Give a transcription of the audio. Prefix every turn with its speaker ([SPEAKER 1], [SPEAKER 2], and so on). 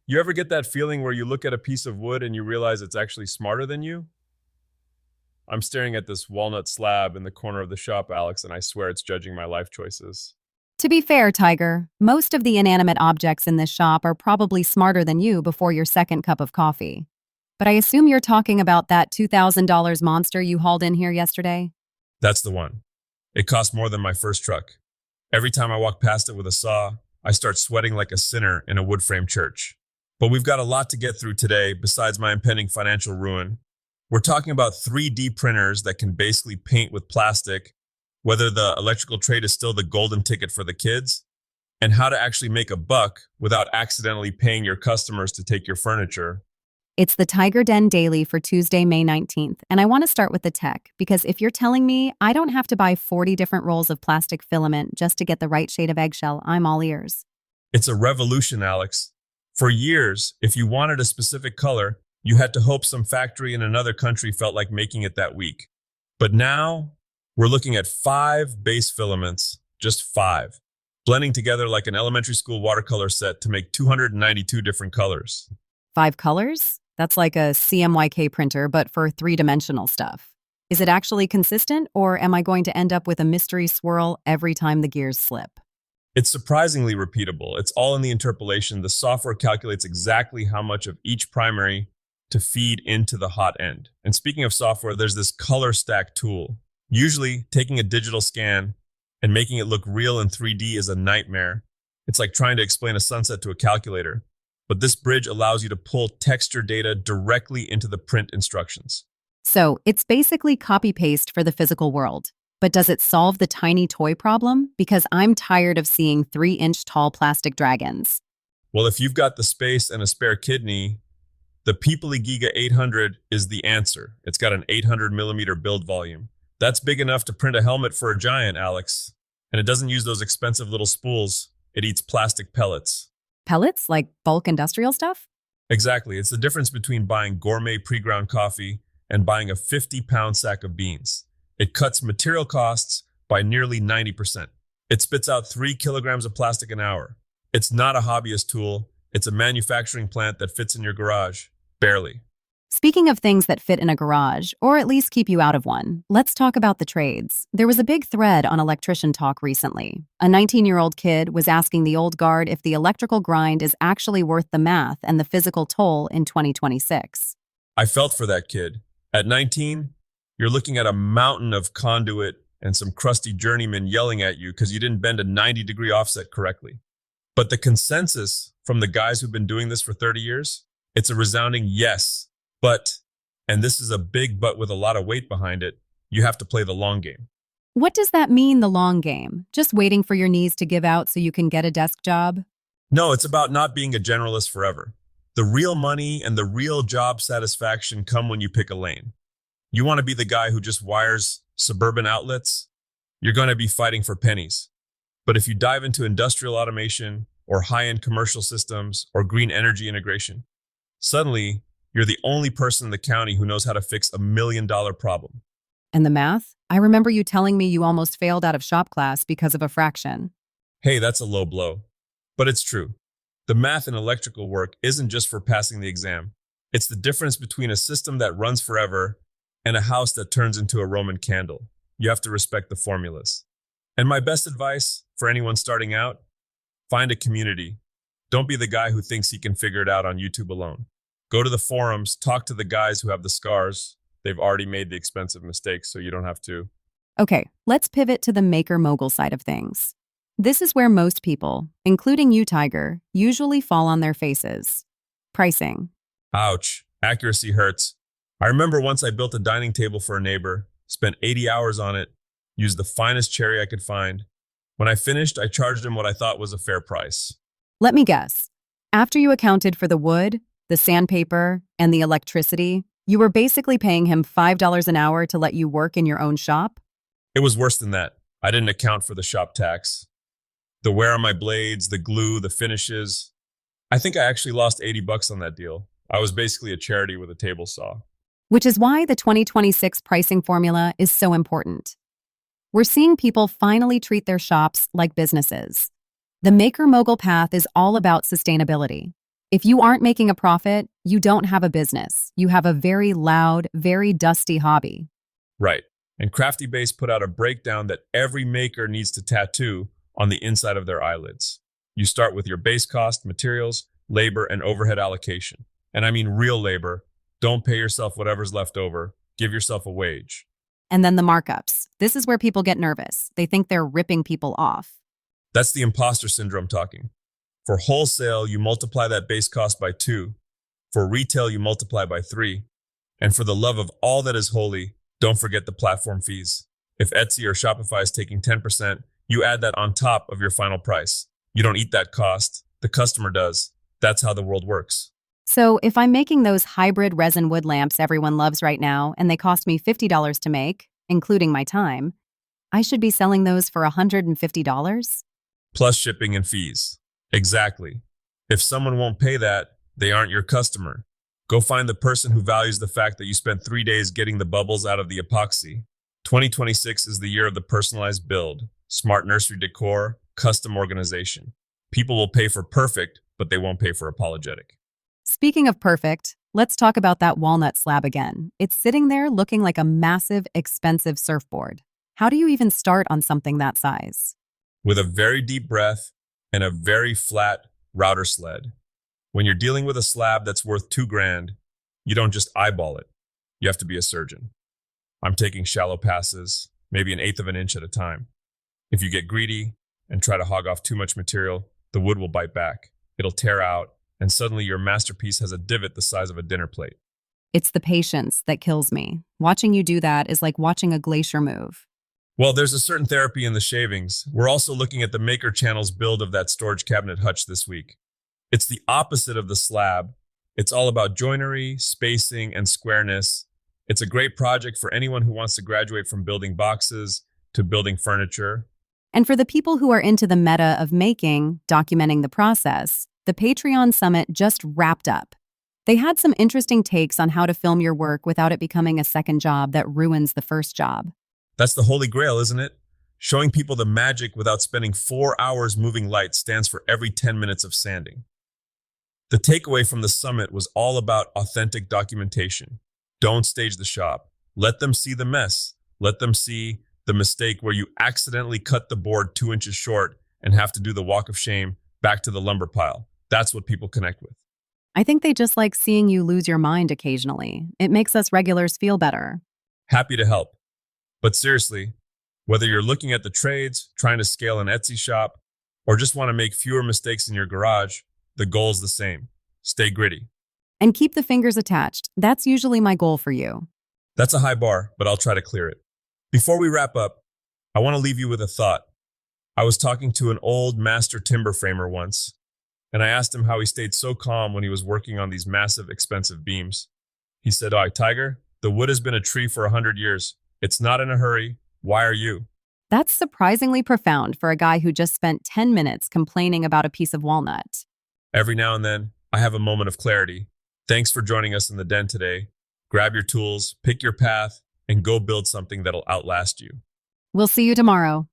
[SPEAKER 1] You ever get that feeling where you look at a piece of wood and you realize it's actually smarter than you? I'm staring at this walnut slab in the corner of the shop, Alex, and I swear it's judging my life choices.
[SPEAKER 2] To be fair, Tiger, most of the inanimate objects in this shop are probably smarter than you before your second cup of coffee. But I assume you're talking about that $2,000 monster you hauled in here yesterday?
[SPEAKER 1] That's the one. It cost more than my first truck. Every time I walk past it with a saw, I start sweating like a sinner in a wood frame church. But we've got a lot to get through today besides my impending financial ruin. We're talking about 3D printers that can basically paint with plastic, whether the electrical trade is still the golden ticket for the kids, and how to actually make a buck without accidentally paying your customers to take your furniture.
[SPEAKER 2] It's the TigerDen Daily for Tuesday, May 19th, and I want to start with the tech, because if you're telling me I don't have to buy 40 different rolls of plastic filament just to get the right shade of eggshell, I'm all ears.
[SPEAKER 1] It's a revolution, Alex. For years, if you wanted a specific color, you had to hope some factory in another country felt like making it that week. But now, we're looking at 5 base filaments, just 5, blending together like an elementary school watercolor set to make 292 different colors.
[SPEAKER 2] 5 colors? That's like a CMYK printer, but for three-dimensional stuff. Is it actually consistent, or am I going to end up with a mystery swirl every time the gears slip?
[SPEAKER 1] It's surprisingly repeatable. It's all in the interpolation. The software calculates exactly how much of each primary to feed into the hot end. And speaking of software, there's this color stack tool. Usually, taking a digital scan and making it look real in 3D is a nightmare. It's like trying to explain a sunset to a calculator. But this bridge allows you to pull texture data directly into the print instructions.
[SPEAKER 2] So it's basically copy-paste for the physical world. But does it solve the tiny toy problem? Because I'm tired of seeing 3-inch tall plastic dragons.
[SPEAKER 1] Well, if you've got the space and a spare kidney, the People Giga 800 is the answer. It's got an 800 millimeter build volume. That's big enough to print a helmet for a giant, Alex. And it doesn't use those expensive little spools. It eats plastic pellets.
[SPEAKER 2] Pellets, like bulk industrial stuff?
[SPEAKER 1] Exactly. It's the difference between buying gourmet pre-ground coffee and buying a 50-pound sack of beans. It cuts material costs by nearly 90%. It spits out 3 kilograms of plastic an hour. It's not a hobbyist tool. It's a manufacturing plant that fits in your garage. Barely.
[SPEAKER 2] Speaking of things that fit in a garage, or at least keep you out of one, let's talk about the trades. There was a big thread on Electrician Talk recently. A 19-year-old kid was asking the old guard if the electrical grind is actually worth the math and the physical toll in 2026.
[SPEAKER 1] I felt for that kid. At 19, you're looking at a mountain of conduit and some crusty journeymen yelling at you because you didn't bend a 90-degree offset correctly. But the consensus from the guys who've been doing this for 30 years, it's a resounding yes. But, and this is a big but with a lot of weight behind it, you have to play the long game.
[SPEAKER 2] What does that mean, the long game? Just waiting for your knees to give out so you can get a desk job?
[SPEAKER 1] No, it's about not being a generalist forever. The real money and the real job satisfaction come when you pick a lane. You want to be the guy who just wires suburban outlets? You're going to be fighting for pennies. But if you dive into industrial automation or high-end commercial systems or green energy integration, suddenly you're the only person in the county who knows how to fix a $1 million problem.
[SPEAKER 2] And the math? I remember you telling me you almost failed out of shop class because of a fraction.
[SPEAKER 1] Hey, that's a low blow. But it's true. The math in electrical work isn't just for passing the exam. It's the difference between a system that runs forever and a house that turns into a Roman candle. You have to respect the formulas. And my best advice for anyone starting out, find a community. Don't be the guy who thinks he can figure it out on YouTube alone. Go to the forums, talk to the guys who have the scars. They've already made the expensive mistakes, so you don't have to.
[SPEAKER 2] Okay, let's pivot to the maker-mogul side of things. This is where most people, including you, Tiger, usually fall on their faces. Pricing.
[SPEAKER 1] Ouch, accuracy hurts. I remember once I built a dining table for a neighbor, spent 80 hours on it, used the finest cherry I could find. When I finished, I charged him what I thought was a fair price.
[SPEAKER 2] Let me guess. After you accounted for the wood, the sandpaper, and the electricity, you were basically paying him $5 an hour to let you work in your own shop?
[SPEAKER 1] It was worse than that. I didn't account for the shop tax. The wear on my blades, the glue, the finishes. I think I actually lost 80 bucks on that deal. I was basically a charity with a table saw.
[SPEAKER 2] Which is why the 2026 pricing formula is so important. We're seeing people finally treat their shops like businesses. The maker-mogul path is all about sustainability. If you aren't making a profit, you don't have a business. You have a very loud, very dusty hobby.
[SPEAKER 1] Right. And Crafty Base put out a breakdown that every maker needs to tattoo on the inside of their eyelids. You start with your base cost, materials, labor, and overhead allocation. And I mean real labor. Don't pay yourself whatever's left over. Give yourself a wage.
[SPEAKER 2] And then the markups. This is where people get nervous. They think they're ripping people off.
[SPEAKER 1] That's the imposter syndrome talking. For wholesale, you multiply that base cost by 2. For retail, you multiply by 3. And for the love of all that is holy, don't forget the platform fees. If Etsy or Shopify is taking 10%, you add that on top of your final price. You don't eat that cost. The customer does. That's how the world works.
[SPEAKER 2] So if I'm making those hybrid resin wood lamps everyone loves right now, and they cost me $50 to make, including my time, I should be selling those for $150?
[SPEAKER 1] Plus shipping and fees. Exactly. If someone won't pay that, they aren't your customer. Go find the person who values the fact that you spent 3 days getting the bubbles out of the epoxy. 2026 is the year of the personalized build, smart nursery decor, custom organization. People will pay for perfect, but they won't pay for apologetic.
[SPEAKER 2] Speaking of perfect, let's talk about that walnut slab again. It's sitting there looking like a massive, expensive surfboard. How do you even start on something that size?
[SPEAKER 1] With a very deep breath and a very flat router sled. When you're dealing with a slab that's worth $2,000, you don't just eyeball it. You have to be a surgeon. I'm taking shallow passes, maybe 1/8 of an inch at a time. If you get greedy and try to hog off too much material, the wood will bite back. It'll tear out, and suddenly your masterpiece has a divot the size of a dinner plate.
[SPEAKER 2] It's the patience that kills me. Watching you do that is like watching a glacier move.
[SPEAKER 1] Well, there's a certain therapy in the shavings. We're also looking at the Maker Channel's build of that storage cabinet hutch this week. It's the opposite of the slab. It's all about joinery, spacing, and squareness. It's a great project for anyone who wants to graduate from building boxes to building furniture.
[SPEAKER 2] And for the people who are into the meta of making, documenting the process, the Patreon Summit just wrapped up. They had some interesting takes on how to film your work without it becoming a second job that ruins the first job.
[SPEAKER 1] That's the holy grail, isn't it? Showing people the magic without spending 4 hours moving light stands for every 10 minutes of sanding. The takeaway from the summit was all about authentic documentation. Don't stage the shop. Let them see the mess. Let them see the mistake where you accidentally cut the board 2 inches short and have to do the walk of shame back to the lumber pile. That's what people connect with.
[SPEAKER 2] I think they just like seeing you lose your mind occasionally. It makes us regulars feel better.
[SPEAKER 1] Happy to help. But seriously, whether you're looking at the trades, trying to scale an Etsy shop, or just want to make fewer mistakes in your garage, the goal is the same. Stay gritty.
[SPEAKER 2] And keep the fingers attached. That's usually my goal for you.
[SPEAKER 1] That's a high bar, but I'll try to clear it. Before we wrap up, I want to leave you with a thought. I was talking to an old master timber framer once, and I asked him how he stayed so calm when he was working on these massive, expensive beams. He said, "Oh, Tiger, the wood has been a tree for 100 years. It's not in a hurry. Why are you?"
[SPEAKER 2] That's surprisingly profound for a guy who just spent 10 minutes complaining about a piece of walnut.
[SPEAKER 1] Every now and then, I have a moment of clarity. Thanks for joining us in the den today. Grab your tools, pick your path, and go build something that'll outlast you.
[SPEAKER 2] We'll see you tomorrow.